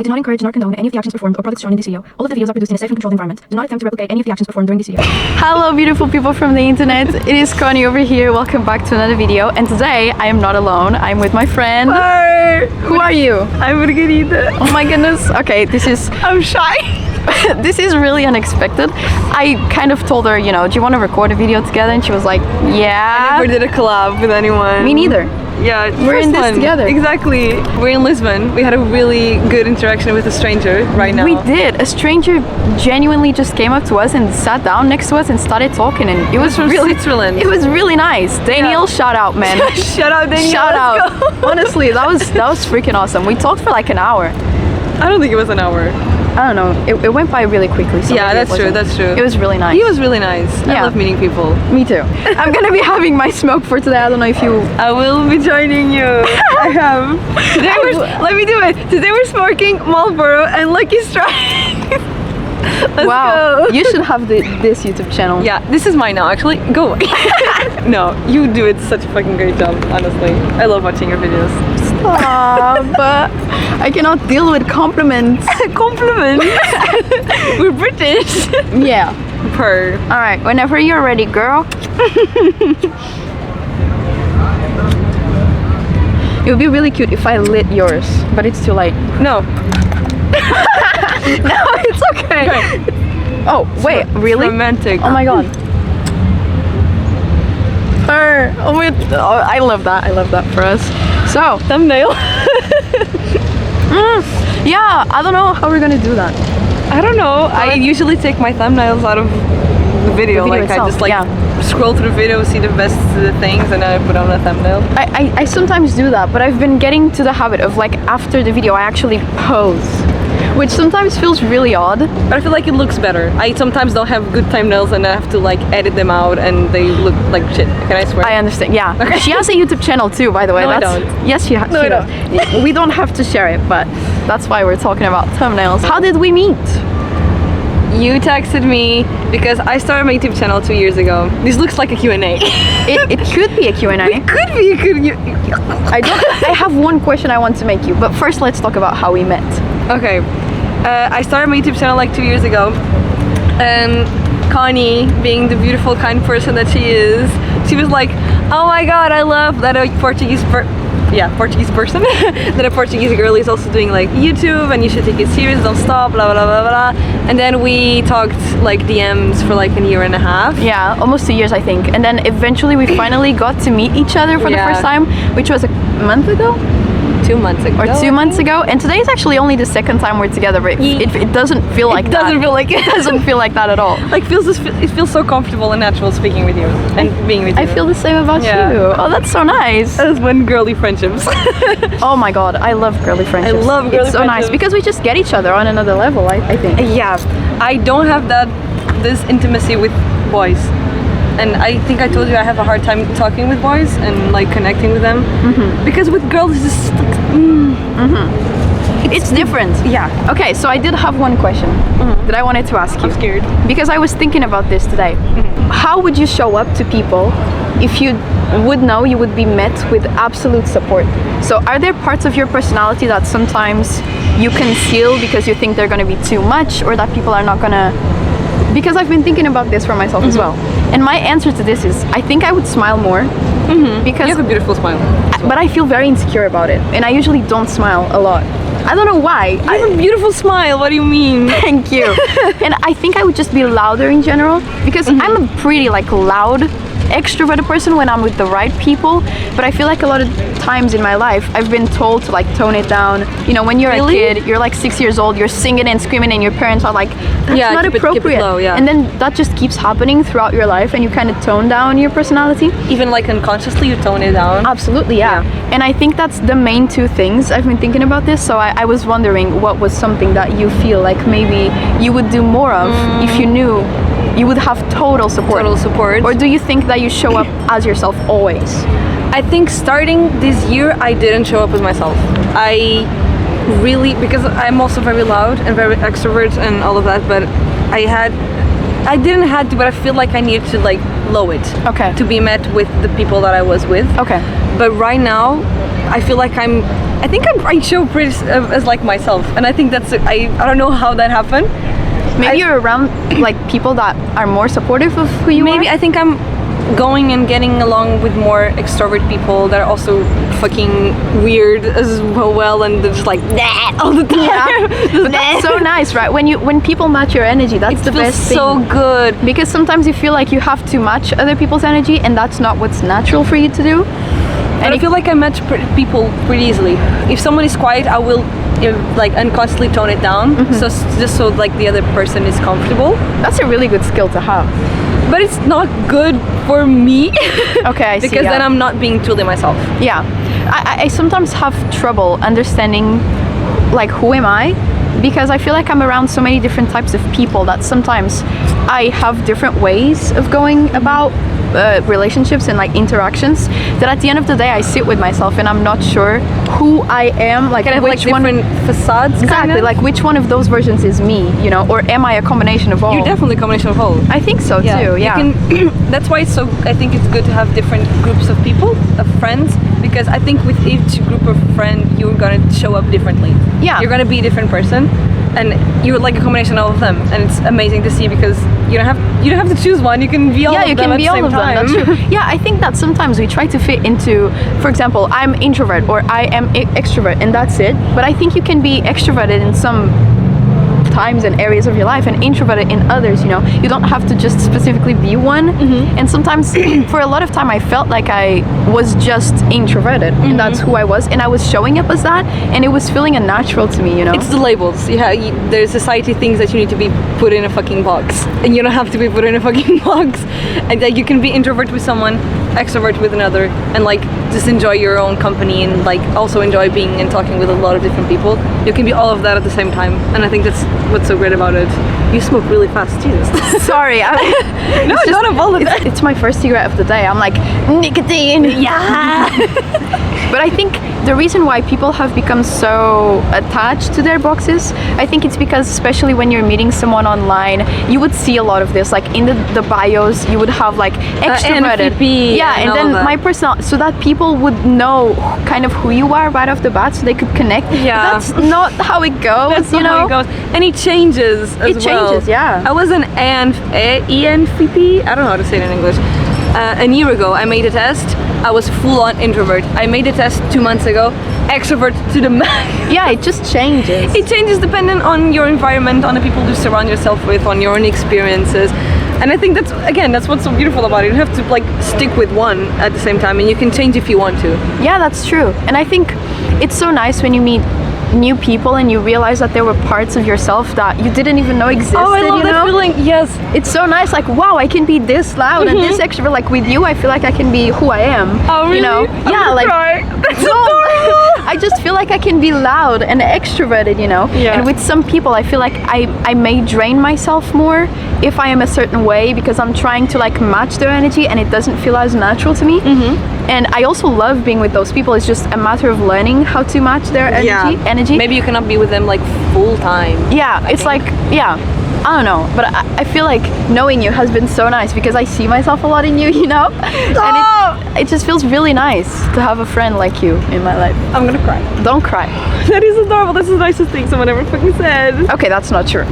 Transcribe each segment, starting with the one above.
I do not encourage nor condone any of the actions performed or products shown in this video. All of the videos are produced in a safe and controlled environment. Do not attempt to replicate any of the actions performed during this video. Hello beautiful people from the internet, it is Connie over here. Welcome back to another video, and today I am not alone. I'm with my friend. Hi! Who are you? I'm Marguieeeee. Oh my goodness. Okay, I'm shy. this is really unexpected. I kind of told her, you know, do you want to record a video together? And she was like, yeah. I never did a collab with anyone. Me neither. Yeah, we're in this one. together. Exactly. We're in Lisbon. We had a really good interaction with a stranger right now. We did. A stranger genuinely just came up to us and sat down next to us and started talking, and it was from really Switzerland. It was really nice. Daniel, shout out, man. Shout out, Daniel. Shout out. Honestly, that was freaking awesome. We talked for like an hour. I don't think it was an hour. I don't know. It went by really quickly. So yeah, that's true. That's true. It was really nice. He was really nice. Yeah. I love meeting people. Me too. I'm gonna be having my smoke for today. I don't know if you. I will be joining you. I have. Today let me do it. Today we're smoking Marlboro and Lucky Strike. Wow. You should have this YouTube channel. Yeah, this is mine now. Actually, go away. No, you do it such a fucking great job. Honestly, I love watching your videos. But I cannot deal with compliments. Compliments? We're British. Yeah. Per. Alright, whenever you're ready, girl. It would be really cute if I lit yours, but it's too late. No. No, it's okay. Oh, wait, really? Romantic. Oh my god. I love that. I love that for us. So, thumbnail. Yeah, I don't know how we're gonna do that. I don't know. I usually take my thumbnails out of the video. Like itself, I just like scroll through the video, see the best things, and I put on a thumbnail. I sometimes do that, but I've been getting to the habit of like after the video I actually pose, which sometimes feels really odd. But I feel like it looks better. I sometimes don't have good thumbnails and I have to like edit them out and they look like shit. Can I swear? I understand, yeah. Okay. She has a YouTube channel too, by the way. No, I don't. Yes, she does. We don't have to share it, but that's why we're talking about thumbnails. How did we meet? You texted me because I started my YouTube channel 2 years ago. This looks like a Q&A. It could be a Q&A. It could be. I have one question I want to make you, but first let's talk about how we met. Okay. I started my YouTube channel like 2 years ago, and Connie, being the beautiful, kind person that she is, she was like, oh my god, I love that a Portuguese person that a Portuguese girl is also doing like YouTube, and you should take it serious, don't stop, blah blah blah blah. And then we talked like DMs for like a year and a half. Yeah, almost 2 years I think. And then eventually we finally got to meet each other for the first time, which was a month ago? 2 months ago. Or 2 months ago, and today is actually only the second time we're together, but it doesn't feel like that. It doesn't feel like that at all. Like it feels so comfortable and natural speaking with you and being with you. I feel the same about you. Oh, that's so nice. That is one girly friendships. Oh my god, I love girly friendships. I love girly friendships. It's so nice because we just get each other on another level, I think. Yeah, I don't have this intimacy with boys. And I think I told you I have a hard time talking with boys and like connecting with them. Because with girls it's just it's different. Yeah. Okay, so I did have one question that I wanted to ask you. I'm scared. Because I was thinking about this today. How would you show up to people if you would know you would be met with absolute support? So are there parts of your personality that sometimes you conceal because you think they're going to be too much, or that people are not going to... Because I've been thinking about this for myself as well. And my answer to this is, I think I would smile more. Because you have a beautiful smile. But I feel very insecure about it. And I usually don't smile a lot. I don't know why. You have a beautiful smile, what do you mean? Thank you. And I think I would just be louder in general. Because I'm a pretty like loud, extroverted person when I'm with the right people, but I feel like a lot of times in my life I've been told to like tone it down. You know, when you're a kid, you're like 6 years old, you're singing and screaming and your parents are like, that's not appropriate. Keep it low, and then that just keeps happening throughout your life and you kind of tone down your personality. Even like unconsciously you tone it down? Absolutely, yeah. And I think that's the main two things. I've been thinking about this, so I was wondering what was something that you feel like maybe you would do more of if you knew you would have total support. Or do you think that you show up as yourself always? I think starting this year I didn't show up as myself. I really, because I'm also very loud and very extrovert and all of that, but I didn't have to, but I feel like I needed to like low it. Okay. To be met with the people that I was with. Okay. But right now I feel like I show pretty as like myself, and I think that's I don't know how that happened. Maybe you're around like people that are more supportive of who you Maybe are. I think I'm going and getting along with more extrovert people that are also fucking weird as well, and they're just like nah all the time. Yeah, but that's so nice, right? When people match your energy, that's the It feels best thing. so good. Because sometimes you feel like you have to match other people's energy, and that's not what's natural for you to do. And I feel like I match people pretty easily. If someone is quiet, I will like unconsciously tone it down, so just so like the other person is comfortable. That's a really good skill to have. But it's not good for me. Okay, I see. Because then I'm not being truly myself. Yeah, I sometimes have trouble understanding like who am I, because I feel like I'm around so many different types of people that sometimes I have different ways of going about relationships and like interactions, that at the end of the day I sit with myself and I'm not sure who I am, like Kind of which like one. different facades. Exactly, kind of. like which one of those versions is me, you know, or am I a combination of all? You're definitely a combination of all. I think so too. Yeah. You can, that's why it's so. I think it's good to have different groups of people, of friends, because I think with each group of friends you're gonna show up differently. Yeah. You're gonna be a different person, and you're like a combination of all of them, and it's amazing to see because you don't have to choose one. You can be all Yeah, of you them can at be the all same of them. time. That's true. Yeah, I think that sometimes we try to fit into, for example, I'm introvert or I am extrovert, and that's it. But I think you can be extroverted in some times and areas of your life and introverted in others, you know. You don't have to just specifically be one. And sometimes for a lot of time I felt like I was just introverted, and that's who I was, and I was showing up as that, and it was feeling unnatural to me, you know. It's the labels. Yeah, there's society thinks that you need to be put in a fucking box, and you don't have to be put in a fucking box. And that you can be introvert with someone, extrovert with another, and like just enjoy your own company, and like also enjoy being and talking with a lot of different people. You can be all of that at the same time, and I think that's what's so great about it. You smoke really fast, Jesus. Sorry, No, it's not about that. it's my first cigarette of the day. I'm like, nicotine, yeah. But I think the reason why people have become so attached to their boxes, I think it's because, especially when you're meeting someone online, you would see a lot of this. Like in the bios, you would have like extroverted, NFP yeah, and and all then of that. my personal, so that people would know kind of who you are right off the bat, so they could connect. Yeah. But that's not how it goes. That's you not know. how it goes. And it changes as It well. changes, yeah. I was an ENFP. I don't know how to say it in English. A year ago, I made a test. I was full-on introvert. I made a test 2 months ago. Extrovert to the max. Yeah, it just changes. It changes depending on your environment, on the people you surround yourself with, on your own experiences. And I think that's what's so beautiful about it. You have to like stick with one at the same time, and you can change if you want to. Yeah, that's true. And I think it's so nice when you meet new people and you realize that there were parts of yourself that you didn't even know existed. Oh, I love you that know? feeling. Yes. It's so nice, like, wow, I can be this loud and this extrovert. Like with you, I feel like I can be who I am. Oh, really? You know? I'm Yeah, gonna like cry. That's no, adorable. I just feel like I can be loud and extroverted, you know? Yeah. And with some people, I feel like I may drain myself more if I am a certain way, because I'm trying to like match their energy and it doesn't feel as natural to me. And I also love being with those people. It's just a matter of learning how to match their energy. Maybe you cannot be with them like full time. Yeah, it's like, yeah, I don't know, but I feel like knowing you has been so nice because I see myself a lot in you, you know? And it just feels really nice to have a friend like you in my life. I'm gonna cry. Don't cry. That is adorable. That's the nicest thing someone ever fucking said. Okay, that's not true.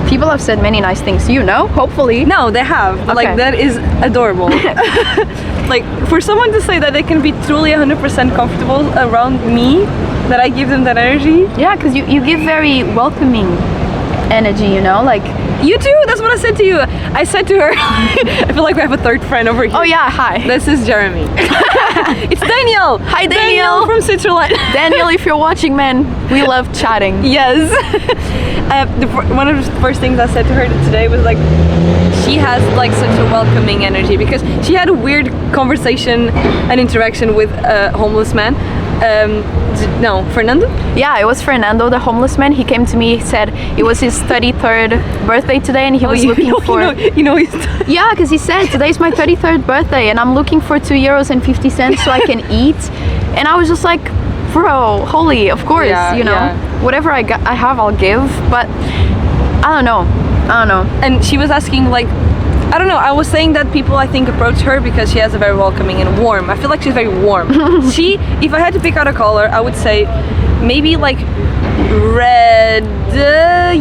People have said many nice things to you, no? Hopefully. No, they have. But Okay. like that is adorable. Like for someone to say that they can be truly 100% comfortable around me, that I give them that energy. Yeah, because you give very welcoming energy, you know? Like, You too. That's what I said to you. I said to her, I feel like we have a third friend over here. oh yeah, hi. This is Jeremy. It's Daniel. Hi, Daniel. from Switzerland. Daniel, if you're watching, man, we love chatting. Yes. One of the first things I said to her today was like, she has like such a welcoming energy, because she had a weird conversation and interaction with a homeless man. No, Fernando? Yeah, it was Fernando, the homeless man. He came to me, he said it was his 33rd birthday today and he was looking for... You know he's... Yeah, because he said, today's my 33rd birthday and I'm looking for €2.50 so I can eat. And I was just like, bro, holy, of course, Yeah, you know. yeah. Whatever I have, I'll give. But I don't know. And she was asking like, I don't know, I was saying that people I think approach her because she has a very welcoming and warm. I feel like she's very warm. If I had to pick out a color, I would say maybe like red,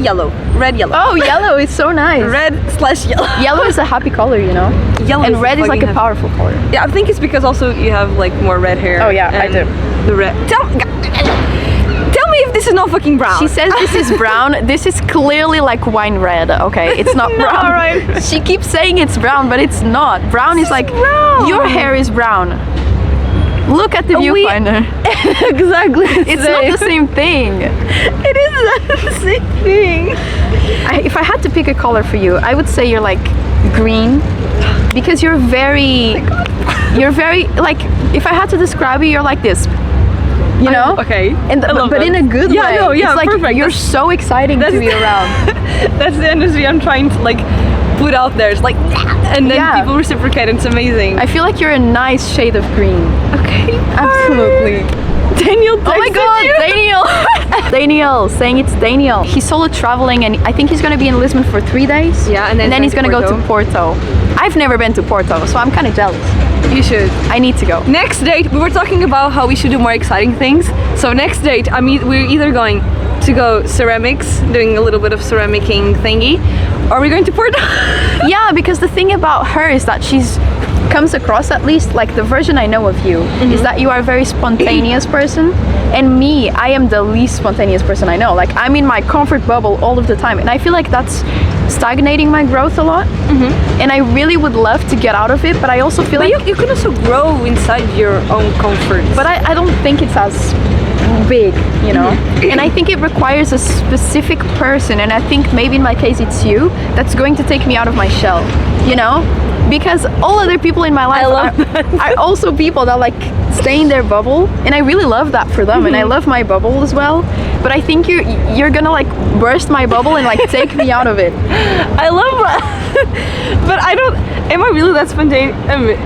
yellow. Red, yellow. Oh, yellow is so nice. Red/yellow. Yellow is a happy color, you know? Yellow and is red is like a fucking powerful color. Yeah, I think it's because also you have like more red hair. Oh yeah, I and do. The red. Tell me if this is not fucking brown. She says this is brown. This is clearly like wine red, okay? It's not brown. Alright. She keeps saying it's brown, but it's not. Brown is like, brown. your hair is brown. Look at the We- viewfinder. Exactly. It's not the same thing. It is the same thing. If I had to pick a color for you, I would say you're like green, because you're very, like, if I had to describe you, you're like this. You know? Okay. And I love but that. in a good Yeah, way. no, yeah, it's like perfect. you're so exciting to be around. That's the energy I'm trying to like put out there. It's like, and then Yeah. people reciprocate. It's amazing. I feel like you're a nice shade of green. Okay. Absolutely. Daniel Oh my texted god, you. Daniel! Daniel, saying it's Daniel. He's solo traveling and I think he's gonna be in Lisbon for 3 days. Yeah, and then he's gonna go to Porto. I've never been to Porto, so I'm kind of jealous. You should. I need to go. Next date, we were talking about how we should do more exciting things. So next date, we're either going to go ceramics, doing a little bit of ceramicing thingy, or we're going to Porto. Yeah, because the thing about her is that she's comes across, at least like the version I know of you, is that you are a very spontaneous person, and me, I am the least spontaneous person I know. Like, I'm in my comfort bubble all of the time, and I feel like that's stagnating my growth a lot. And I really would love to get out of it, but I also feel But like you can also grow inside your own comfort. but I don't think it's as big, you know. And I think it requires a specific person, and I think maybe in my case it's you, that's going to take me out of my shell, you know, because all other people in my life are also people that like stay in their bubble, and I really love that for them. And I love my bubble as well, but I think you're gonna like burst my bubble and like take me out of it. I love but I don't, am I really that spontaneous?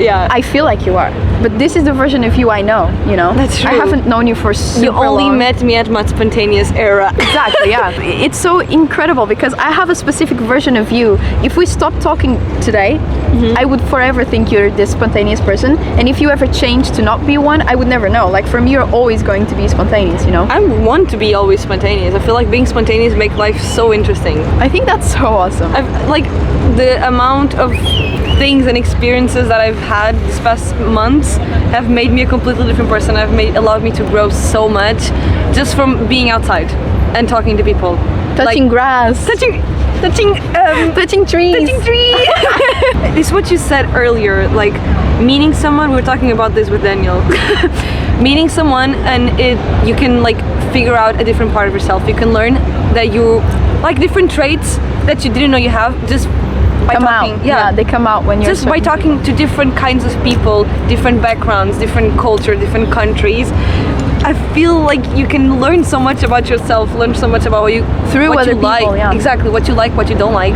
Yeah. I feel like you are, but this is the version of you I know, you know. That's I true. haven't known you for super You only long. met me at my spontaneous era. Exactly, yeah. It's so incredible because I have a specific version of you. If we stop talking today, I would forever think you're this spontaneous person. And if you ever change to not be one, I would never know. Like, for me, you're always going to be spontaneous, you know? I want to be always spontaneous. I feel like being spontaneous makes life so interesting. I think that's so awesome. I've like the amount of things and experiences that I've had this past months have made me a completely different person. Allowed me to grow so much just from being outside and talking to people. Touching Like, grass, touching touching trees. It's what you said earlier, like meeting someone. We were talking about this with Daniel. Meeting someone and you can like figure out a different part of yourself. You can learn that you like different traits that you didn't know you have just by Come talking. out. Yeah, they come out when you're Just by talking to different kinds of people, different backgrounds, different culture, different countries. I feel like you can learn so much about yourself, learn so much about what you other people, like. yeah. Exactly, what you like, what you don't like.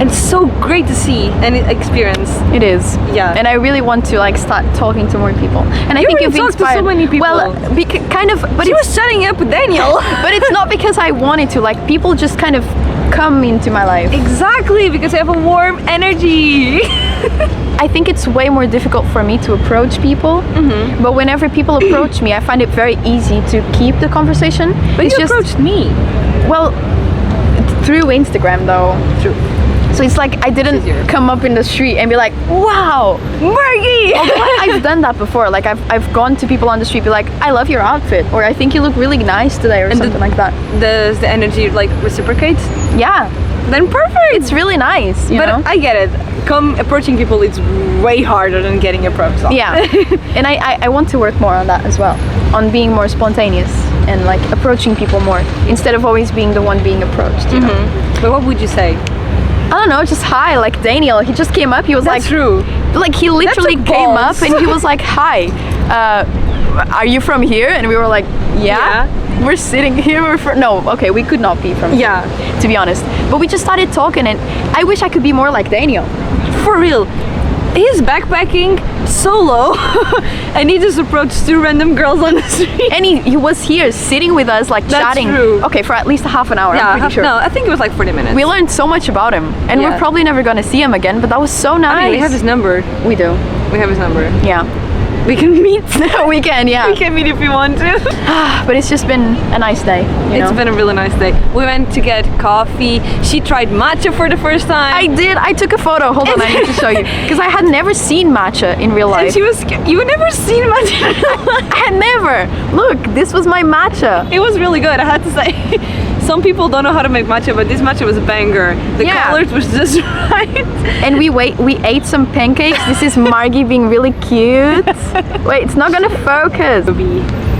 And it's so great to see and experience. It is. Yeah. And I really want to like start talking to more people. And I think already you've talked to so inspired many people. Well, kind of, but She it's was shutting up with Daniel. but it's not because I wanted to. Like, people just kind of come into my life. Exactly, because I have a warm energy. I think it's way more difficult for me to approach people. But whenever people approach me, I find it very easy to keep the conversation. But it's you just approached me. well through Instagram though. True. So it's like I didn't easier. come up in the street and be like, wow, Marguieeeee! Although I've done that before. Like I've gone to people on the street, be like, I love your outfit, or I think you look really nice today, or And something like that. Does the energy like reciprocate? Yeah, Then perfect. it's really nice, you But know. I get it. Approaching people is way harder than getting approached. Yeah, and I want to work more on that as well, on being more spontaneous and like approaching people more instead of always being the one being approached. You know? But what would you say? I don't know, just hi, like Daniel. He just came up. He was That's like, true. like he literally took came balls. up and he was like, hi, are you from here? And we were like, yeah. We're sitting here. No, okay, we could not be from here, to be honest. But we just started talking, and I wish I could be more like Daniel. For real. He's backpacking solo and he just approached 2 random girls on the street. And he was here sitting with us, like That's chatting. true. Okay, for at least half an hour. Yeah, I'm pretty sure. no, I think it was like 40 minutes. We learned so much about him, and Yeah. we're probably never gonna see him again. But that was so nice. We have his number. We do. We have his number. Yeah. We can meet. We can. Yeah. We can meet if you want to. But it's just been a nice day. It's been a really nice day. We went to get coffee. She tried matcha for the first time. I did. I took a photo. Hold on, I need to show you because I had never seen matcha in real life. And she was. You had never seen matcha. I had never. Look, this was my matcha. It was really good. I had to say. Some people don't know how to make matcha, but this matcha was a banger. The Yeah. colors was just right. And we ate some pancakes. This is Margie being really cute. Wait, it's not gonna focus.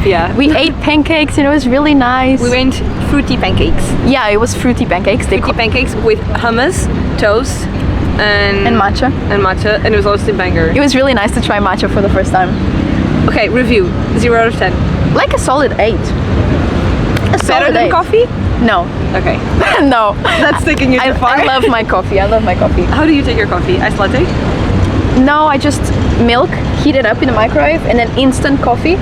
Yeah. We ate pancakes and it was really nice. We went fruity pancakes. Yeah, it was fruity pancakes. Fruity pancakes with hummus, toast, and matcha. And it was also a banger. It was really nice to try matcha for the first time. Okay, review 0 out of 10. Like a solid 8. Better than coffee? No. Okay. No. That's taking you too far. I love my coffee. I love my coffee. How do you take your coffee? Iced latte? No, I just milk, heat it up in the microwave, and then instant coffee,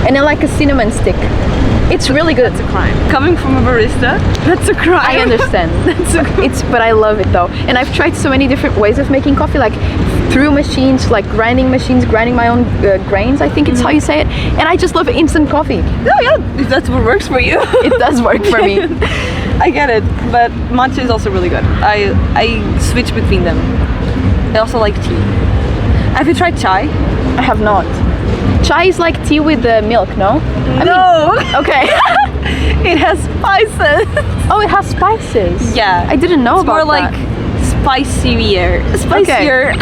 and then like a cinnamon stick. It's really good. That's a crime. Coming from a barista, that's a crime. I understand. But I love it though. And I've tried so many different ways of making coffee, like through machines, like grinding machines, grinding my own grains, I think it's how you say it. And I just love instant coffee. Oh yeah, if that's what works for you. It does work for me. I get it, but matcha is also really good. I switch between them. I also like tea. Have you tried chai? I have not. Chai is like tea with the milk, no? No. Okay. It has spices. Oh, it has spices. Yeah. I didn't know It's about more that. like spicier. Spicier.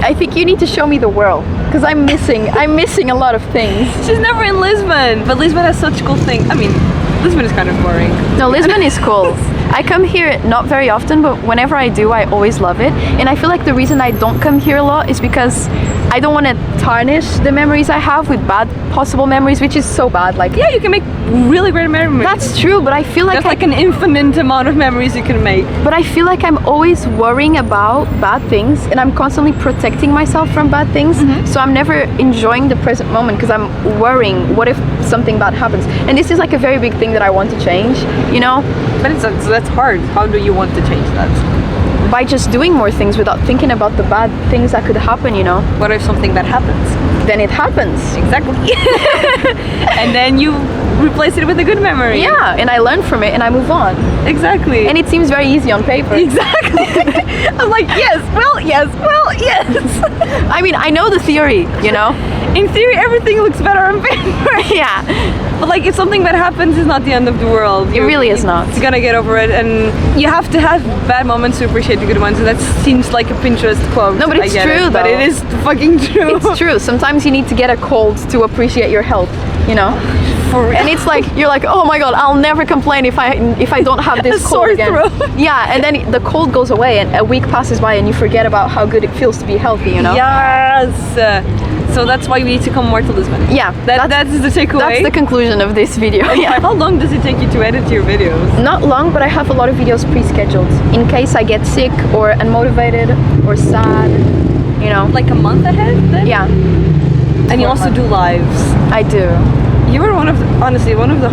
I think you need to show me the world because I'm missing a lot of things. She's never in Lisbon, but Lisbon has such cool things. I mean, Lisbon is kind of boring. No, Lisbon is cool. I come here not very often, but whenever I do, I always love it. And I feel like the reason I don't come here a lot is because I don't want to tarnish the memories I have with bad possible memories, which is so bad. Like, Yeah, you can make really great memories. that's true, but I feel like That's like an infinite amount of memories you can make. But I feel like I'm always worrying about bad things and I'm constantly protecting myself from bad things. So I'm never enjoying the present moment because I'm worrying, what if something bad happens? And this is like a very big thing that I want to change, you know? But that's hard. How do you want to change that? By just doing more things without thinking about the bad things that could happen, you know? What if something bad happens? Then it happens. Exactly. And then you replace it with a good memory. Yeah, and I learn from it and I move on. Exactly. And it seems very easy on paper. Exactly. I'm like, yes. I mean, I know the theory, you know? In theory, everything looks better on paper. Yeah. But like, if something bad happens, it's not the end of the world. It really is not. It's gonna get over it, and you have to have bad moments to appreciate the good ones. And that seems like a Pinterest quote. No, but it's I get true, it, But though. it is fucking true. It's true. Sometimes you need to get a cold to appreciate your health, you know? For real. And it's like, you're like, oh my god, I'll never complain if I don't have this A cold sore again. throat. Yeah, and then the cold goes away and a week passes by and you forget about how good it feels to be healthy, you know? Yes. So that's why we need to come more to Lisbon. Yeah, That is the takeaway. that's the conclusion of this video. Yeah. How long does it take you to edit your videos? Not long, but I have a lot of videos pre-scheduled in case I get sick or unmotivated or sad, you know? Like a month ahead then? Yeah, And you also do lives. I do. You are honestly one of the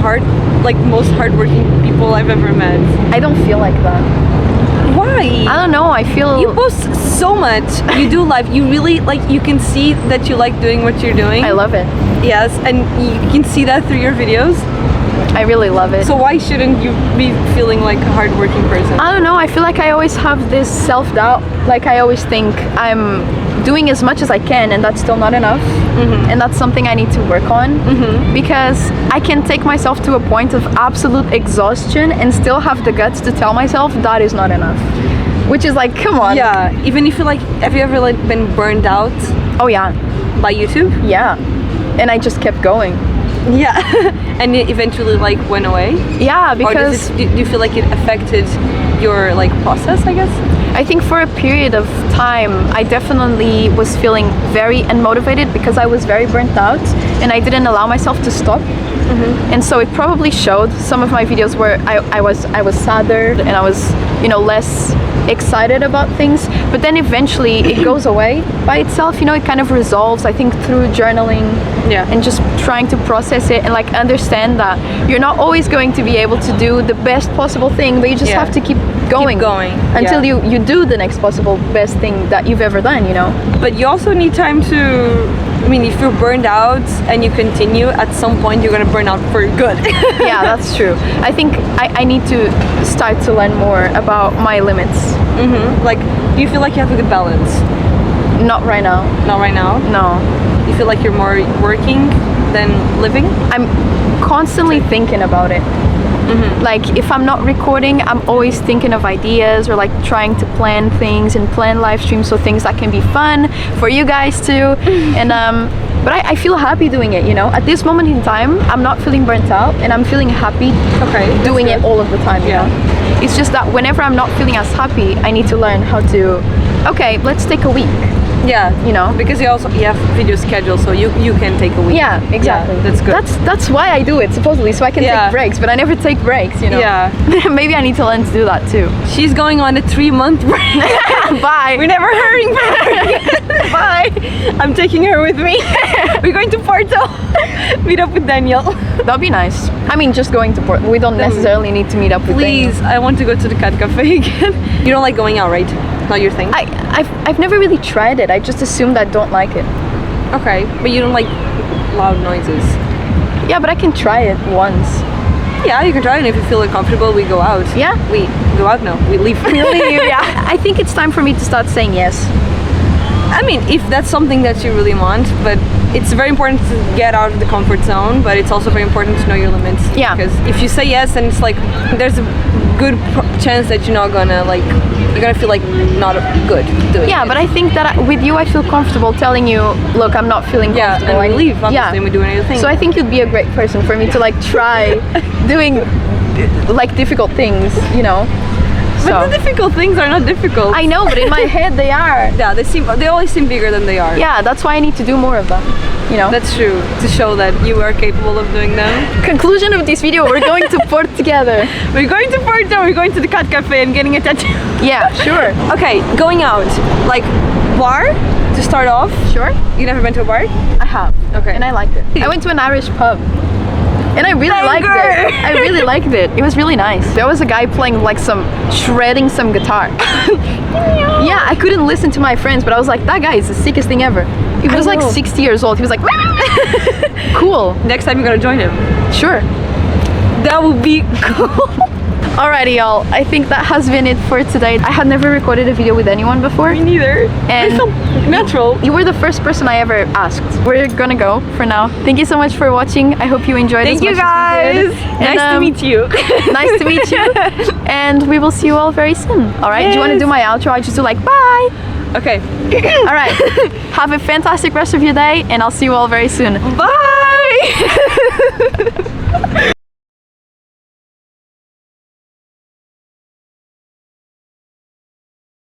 most hardworking people I've ever met. I don't feel like that. Why? I don't know, I feel... You post so much. You do live. You really you can see that you like doing what you're doing. I love it. Yes, and you can see that through your videos. I really love it. So why shouldn't you be feeling like a hardworking person? I don't know, I feel like I always have this self-doubt. Like I always think I'm doing as much as I can and that's still not enough. And that's something I need to work on because I can take myself to a point of absolute exhaustion and still have the guts to tell myself that is not enough. Which is like, come on. Yeah, even if have you ever been burned out Oh yeah, by YouTube? yeah. And I just kept going. Yeah. And it eventually went away? Yeah, Or because do you feel like it affected your process, I guess? I think for a period of time, I definitely was feeling very unmotivated because I was very burnt out and I didn't allow myself to stop. And so it probably showed some of my videos where I was sadder and I was, less excited about things. but then eventually it goes away by itself, you know. It kind of resolves, I think, through journaling and just trying to process it and like understand that you're not always going to be able to do the best possible thing, but you just have to keep going until you do the next possible best thing that you've ever done, you know. But you also need time to, I mean, if you're burned out and you continue, at some point you're gonna burn out for good. Yeah, that's true. I think I need to start to learn more about my limits. Like, do you feel like you have a good balance? Not right now. Not right now? No. You feel like you're more working than living? I'm constantly thinking about it. Like, if I'm not recording, I'm always thinking of ideas or like trying to plan things and plan live streams, so things that can be fun for you guys too. And but I feel happy doing it, you know. At this moment in time, I'm not feeling burnt out and I'm feeling happy doing it all of the time, you know. It's just that whenever I'm not feeling as happy, I need to learn how to, okay, let's take a week. Yeah, you know, because you have video schedule, so you can take a week. Yeah, exactly. Yeah, that's good. That's why I do it, supposedly, so I can take breaks, but I never take breaks, you know. Yeah. Maybe I need to learn to do that too. She's going on a 3-month break. Bye. We're never hurrying for her. Bye. I'm taking her with me. We're going to Porto. Meet up with Daniel. That'd be nice. I mean, just going to Porto. We don't necessarily need to meet up with Daniel. Please, I want to go to the cat cafe again. You don't like going out, right? Not your thing? I've never really tried it. I just assumed I don't like it. Okay, but you don't like loud noises. Yeah, but I can try it once. Yeah, you can try it, and if you feel uncomfortable, we go out. Yeah? We go out? No, we leave. We leave, yeah. I think it's time for me to start saying yes. I mean, if that's something that you really want, but it's very important to get out of the comfort zone, but it's also very important to know your limits. Yeah. Because if you say yes, and it's like, there's a good chance that you're not gonna like, you're gonna feel like not good doing it. Yeah, but I think that with you, I feel comfortable telling you, look, I'm not feeling comfortable. Yeah, and we leave, obviously, and we do anything. So I think you'd be a great person for me to like try doing like difficult things, you know. But the difficult things are not difficult. I know, but in my head they are. Yeah, they always seem bigger than they are. Yeah, that's why I need to do more of them, you know. That's true, to show that you are capable of doing them. Conclusion of this video, we're going to Porto together. We're going to Porto, we're going to the cat cafe and getting a tattoo. Yeah, sure. Okay, going out, like bar to start off. Sure. You never been to a bar? I have. Okay. And I liked it. I went to an Irish pub. And I really liked it. I really liked it. It was really nice. There was a guy playing like shredding some guitar. Yeah, I couldn't listen to my friends, but I was like, that guy is the sickest thing ever. He was like 60 years old. He was like, cool. Next time you're gonna join him. Sure. That would be cool. Alrighty, y'all. I think that has been it for today. I had never recorded a video with anyone before. Me neither. And it felt natural. You were the first person I ever asked. We're gonna go for now. Thank you so much for watching. I hope you enjoyed it. Thank you guys. Nice to meet you. Nice to meet you. And we will see you all very soon. Alright, do you want to do my outro? I just do like, bye. Okay. Alright. Have a fantastic rest of your day, and I'll see you all very soon. Bye.